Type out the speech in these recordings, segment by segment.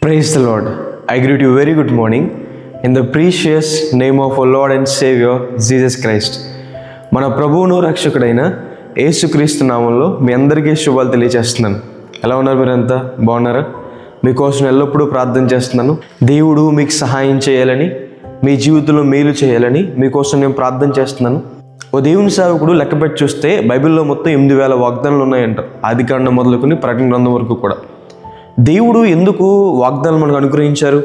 Praise the Lord. I greet you very good morning in the precious name of our Lord and Savior Jesus Christ. మన ప్రభువును రక్షకుడైన యేసుక్రీస్తు నామంలో మీ అందరికీ శుభాలు తెలియజేస్తున్నాను. ఎలా ఉన్నారు? మీరంతా బాగున్నారా? మీకోసం ఎల్లప్పుడూ ప్రార్థన చేస్తున్నాను. దేవుడు మీకు సహాయం చేయాలని, మీ జీవితంలో మేలు చేయాలని మీకోసం నేను ప్రార్థన చేస్తున్నాను. ఓ దేవుని సేవకుడు లెక్కపెట్టి చూస్తే బైబిల్లో మొత్తం 8000 వాగ్దానాలు ఉన్నాయంట. ఆదికాండం మొదలుకొని ప్రకటన గ్రంథం వరకు కూడా. దేవుడు ఎందుకు వాగ్దానాలు మనకు అనుగ్రహించారు?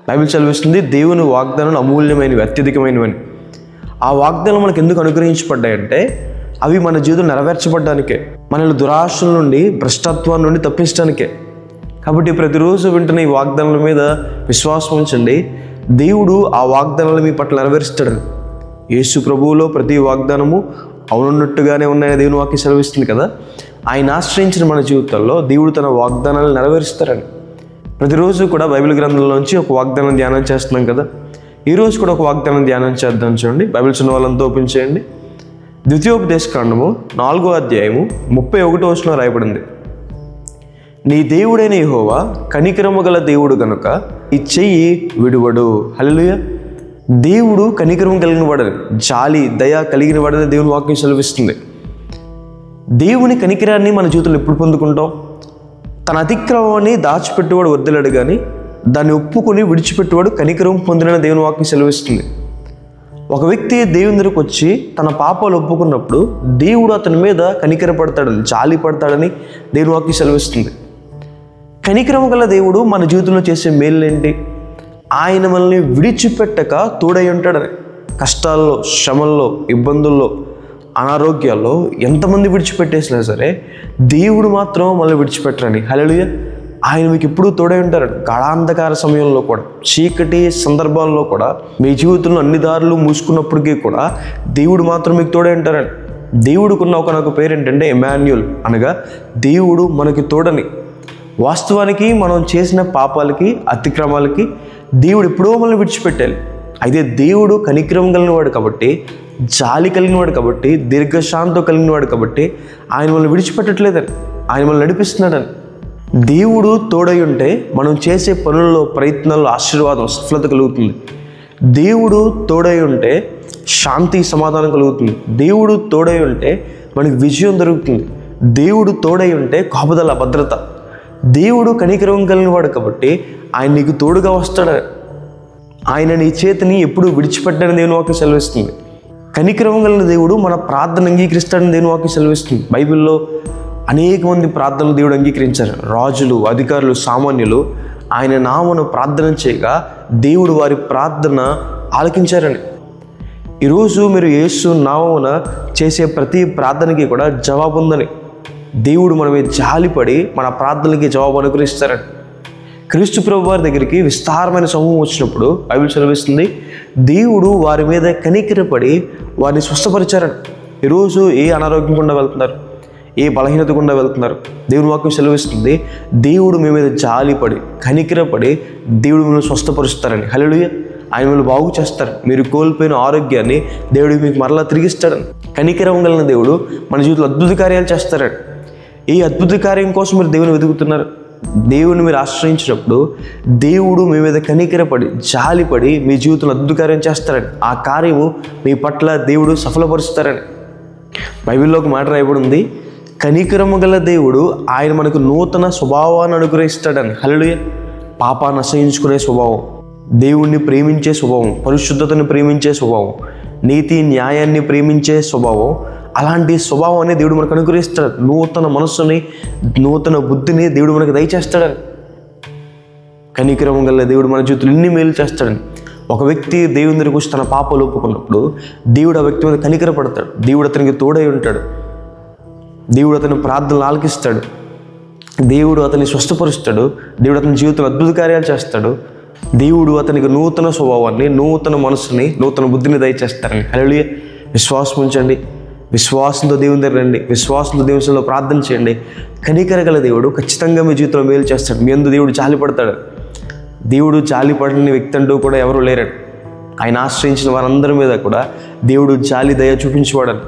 బైబిల్ చదివిస్తుంది దేవుని వాగ్దానాలు అమూల్యమైనవి, అత్యధికమైనవని. ఆ వాగ్దానాలు మనకు ఎందుకు అనుగ్రహించబడ్డాయంటే అవి మన జీవితం నెరవేర్చబడ్డానికే, మనల్ని దురాశల నుండి, భ్రష్టత్వం నుండి తప్పించడానికే. కాబట్టి ప్రతిరోజు వింటున్న ఈ వాగ్దానాల మీద విశ్వాసం ఉంచండి. దేవుడు ఆ వాగ్దానాలు మీ పట్ల నెరవేరుస్తాడని. యేసు ప్రభువులో ప్రతి వాగ్దానము అవునున్నట్టుగానే ఉన్నాయని దేవుని వాక్యం సెలవిస్తుంది కదా. ఆయన ఆశ్రయించిన మన జీవితాల్లో దేవుడు తన వాగ్దానాలు నెరవేరుస్తారని. ప్రతిరోజు కూడా బైబిల్ గ్రంథంలోంచి ఒక వాగ్దానం ధ్యానం చేస్తున్నాం కదా. ఈరోజు కూడా ఒక వాగ్దానం ధ్యానం చేద్దాం. చూడండి, బైబిల్ చిన్న వాళ్ళంతా ఓపెన్ చేయండి. ద్వితీయోపదేశకాండము 4వ అధ్యాయము 31వ వచనంలో రాయబడింది. నీ దేవుడైన యెహోవా కనికరము గల దేవుడు గనుక ఈ చెయ్యి విడువడు. హల్లెలూయా. దేవుడు కనికరం కలిగిన వాడని, జాలి దయ కలిగిన వాడని దేవుని వాక్యం సెలవిస్తుంది. దేవుని కనికరాన్ని మన జీవితంలో ఎప్పుడు పొందుకుంటాం? తన అతిక్రమాన్ని దాచిపెట్టేవాడు వద్దలేడు, కానీ దాన్ని ఒప్పుకొని విడిచిపెట్టేవాడు కనికరం పొందిన దేవుని వాక్యం సెలవిస్తుంది. ఒక వ్యక్తి దేవుని దగ్గరకు వచ్చి తన పాపాలు ఒప్పుకున్నప్పుడు దేవుడు అతని మీద కనికర పడతాడని, జాలి పడతాడని దేవుని వాక్యం సెలవిస్తుంది. కనికరం గల దేవుడు మన జీవితంలో చేసే మేలు ఏంటి? ఆయన మనల్ని విడిచిపెట్టక తోడై ఉంటాడని. కష్టాల్లో, శ్రమల్లో, ఇబ్బందుల్లో, అనారోగ్యాల్లో ఎంతమంది విడిచిపెట్టేసినా సరే దేవుడు మాత్రం మనల్ని విడిచిపెట్టరని. హల్లెలూయా. ఆయన మీకు ఎప్పుడూ తోడై ఉంటారని. గాఢాంధకార సమయంలో కూడా, చీకటి సందర్భాల్లో కూడా, మీ జీవితంలో అన్ని దారులు మూసుకున్నప్పటికీ కూడా దేవుడు మాత్రం మీకు తోడై ఉంటారని. దేవుడికున్న ఒకనొక పేరు ఏంటంటే ఎమాన్యుయల్, అనగా దేవుడు మనకి తోడని. వాస్తవానికి మనం చేసిన పాపాలకి, అతిక్రమాలకి దేవుడు ఎప్పుడో మనల్ని విడిచిపెట్టాలి. అయితే దేవుడు కనికరం కలిగినవాడు కాబట్టి, జాలి కలిగినవాడు కాబట్టి, దీర్ఘశాంతం కలిగినవాడు కాబట్టి ఆయన మనల్ని విడిచిపెట్టట్లేదని, ఆయన మనల్ని నడిపిస్తున్నాడని. దేవుడు తోడై ఉంటే మనం చేసే పనుల్లో, ప్రయత్నాల్లో ఆశీర్వాదం, సఫలత కలుగుతుంది. దేవుడు తోడై ఉంటే శాంతి, సమాధానం కలుగుతుంది. దేవుడు తోడై ఉంటే మనకి విజయం దొరుకుతుంది. దేవుడు తోడై ఉంటే కాపుదల, భద్రత. దేవుడు కనికరం కలిగినవాడు కాబట్టి ఆయన నీకు తోడుగా వస్తాడు. ఆయన నీ చేతిని ఎప్పుడు విడిచిపెట్టని దేవుని వాక్యం సెలవిస్తుంది. కనికరం కలిగిన దేవుడు మన ప్రార్థన అంగీకరిస్తాడని దేవుని వాక్యం సెలవిస్తుంది. బైబిల్లో అనేక మంది ప్రార్థనలు దేవుడు అంగీకరించారు. రాజులు, అధికారులు, సామాన్యులు ఆయన నామను ప్రార్థన చేయగా దేవుడు వారి ప్రార్థన ఆలకించారని. ఈరోజు మీరు యేసు నామమున చేసే ప్రతి ప్రార్థనకి కూడా జవాబు ఉందని. దేవుడు మన మీద జాలిపడి మన ప్రార్థనలకి జవాబు అనుగ్రహిస్తారని. క్రీస్తు ప్రభు వారి దగ్గరికి విస్తారమైన సమూహం వచ్చినప్పుడు బైబిల్ చదివిస్తుంది దేవుడు వారి మీద కనికరపడి వారిని స్వస్థపరిచారని. ఈరోజు ఏ అనారోగ్యం గుండా వెళ్తున్నారు, ఏ బలహీనత గుండా వెళ్తున్నారు, దేవుని వాక్యం సెలవిస్తుంది దేవుడు మీ మీద జాలిపడి, కనికరపడి దేవుడు మిమ్మల్ని స్వస్థపరుస్తారని. హల్లెలూయా. ఆయన మిమ్మల్ని బాగు చేస్తారు. మీరు కోల్పోయిన ఆరోగ్యాన్ని దేవుడు మీకు మరలా తిరిగిస్తాడని. కనికరం కలిగిన దేవుడు మన జీవితంలో అద్భుత కార్యాలు చేస్తారని. ఈ అద్భుత కార్యం కోసం మీరు దేవుని వెతుకుతున్నారు. దేవుని మీరు ఆశ్రయించినప్పుడు దేవుడు మీ మీద కనికరపడి, జాలిపడి మీ జీవితంలో అద్భుత కార్యం చేస్తారని. ఆ కార్యము మీ పట్ల దేవుడు సఫలపరుస్తారని. బైబిల్లో ఒక మాట రాయబడి ఉంది, కనికరము గల దేవుడు ఆయన మనకు నూతన స్వభావాన్ని అనుగ్రహిస్తాడని. హల్లెలూయా. పాపాన్ని అసహించుకునే స్వభావం, దేవుణ్ణి ప్రేమించే స్వభావం, పరిశుద్ధతను ప్రేమించే స్వభావం, నీతి న్యాయాన్ని ప్రేమించే స్వభావం, అలాంటి స్వభావాన్ని దేవుడు మనకు అనుగ్రహిస్తాడు. నూతన మనస్సుని, నూతన బుద్ధిని దేవుడు మనకు దయచేస్తాడని. కనికరం గల దేవుడు మన జీవితంలో ఎన్ని మేలు చేస్తాడని. ఒక వ్యక్తి దేవుని దగ్గరికి వచ్చి తన పాపాలు ఒప్పుకున్నప్పుడు దేవుడు ఆ వ్యక్తి మీద కనికరపడతాడు. దేవుడు అతనికి తోడై ఉంటాడు. దేవుడు అతని ప్రార్థనలు ఆలకిస్తాడు. దేవుడు అతన్ని స్వస్థపరుస్తాడు. దేవుడు అతని జీవితంలో అద్భుత కార్యాలు చేస్తాడు. దేవుడు అతనికి నూతన స్వభావాన్ని, నూతన మనసుని, నూతన బుద్ధిని దయచేస్తారని. హల్లెలూయా. విశ్వాసం ఉంచండి. విశ్వాసంతో దేవుని దగ్గర రండి. విశ్వాసంతో దేవునిలో ప్రార్థన చేయండి. కనికర గల దేవుడు ఖచ్చితంగా మీ జీవితంలో మేలు చేస్తాడు. మీ అందు దేవుడు జాలిపడతాడు. దేవుడు జాలిపడని వ్యక్తి అంటూ కూడా ఎవరు లేరని. ఆయన ఆశ్రయించిన వారందరి మీద కూడా దేవుడు జాలి, దయ చూపించేవాడని.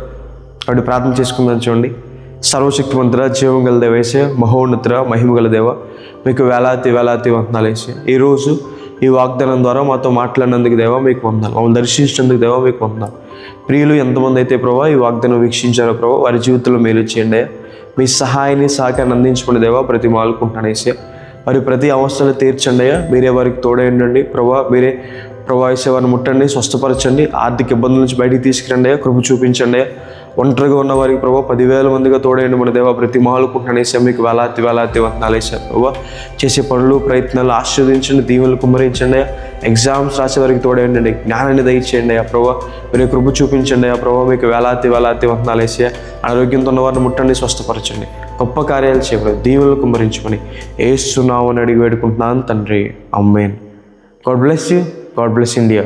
కాబట్టి ప్రార్థన చేసుకుందాం. చూడండి, సర్వశక్తిమంతుడ, జీవం గల దేవ యేసయ్య, మహోన్నతుడ, మహిమ గల దేవ, మీకు వేలాది వందనాలు యేసయ్య. ఈరోజు ఈ వాగ్దానం ద్వారా మాతో మాట్లాడినందుకు దేవా మీకు వందనాలు. మమ్మల్ని దర్శించినందుకు దేవా మీకు వందనాలు. ప్రియులు ఎంతమంది అయితే ప్రభావ ఈ వాగ్దానం వీక్షించారో ప్రభావ, వారి జీవితంలో మేలు చేయండి. మీ సహాయాన్ని సహకారాన్ని అందించుకునే దేవా ప్రతి మాలుకుంటున్నాను యేసయ్య. వారి ప్రతి అవసరాలు తీర్చండి అయ్యా. మీరే వారికి తోడేయండి ప్రభావ. మీరే ప్రభావ యేసయ్య వారిని ముట్టండి, స్వస్థపరచండి. ఆర్థిక ఇబ్బందుల నుంచి బయటికి తీసుకురండి అయ్యా. కృప చూపించండి అయ్యా. ఒంటరిగా ఉన్న వారికి ప్రభావ 10,000 మందిగా తోడేయండి మన దేవా. ప్రతి మాలుకుంటున్నాను యేసయ్య. మీకు వేలాది వందనాలు యేసయ్య. ప్రభావ చేసే పనులు ప్రయత్నాలు ఆశీర్వదించండి, దీవులు కుమ్మరించండి అయ్యా. ఎగ్జామ్స్ రాసే వారికి తోడేయండి, జ్ఞానాన్ని దయచేయండి అయ్యా. ప్రభావ మీరు కృప చూపించండి అయ్యా. ప్రభావ మీకు వేలాది వందనాలు యేసయ్య. అనారోగ్యంతో ఉన్న వారిని ముట్టండి, స్వస్థపరచండి. గొప్ప కార్యాలు చేయబడి దీవులు కుమ్మరించుకొని యేసు నామమున అడిగి వేడుకుంటున్నాను తండ్రి. Amen. God bless you. God bless India.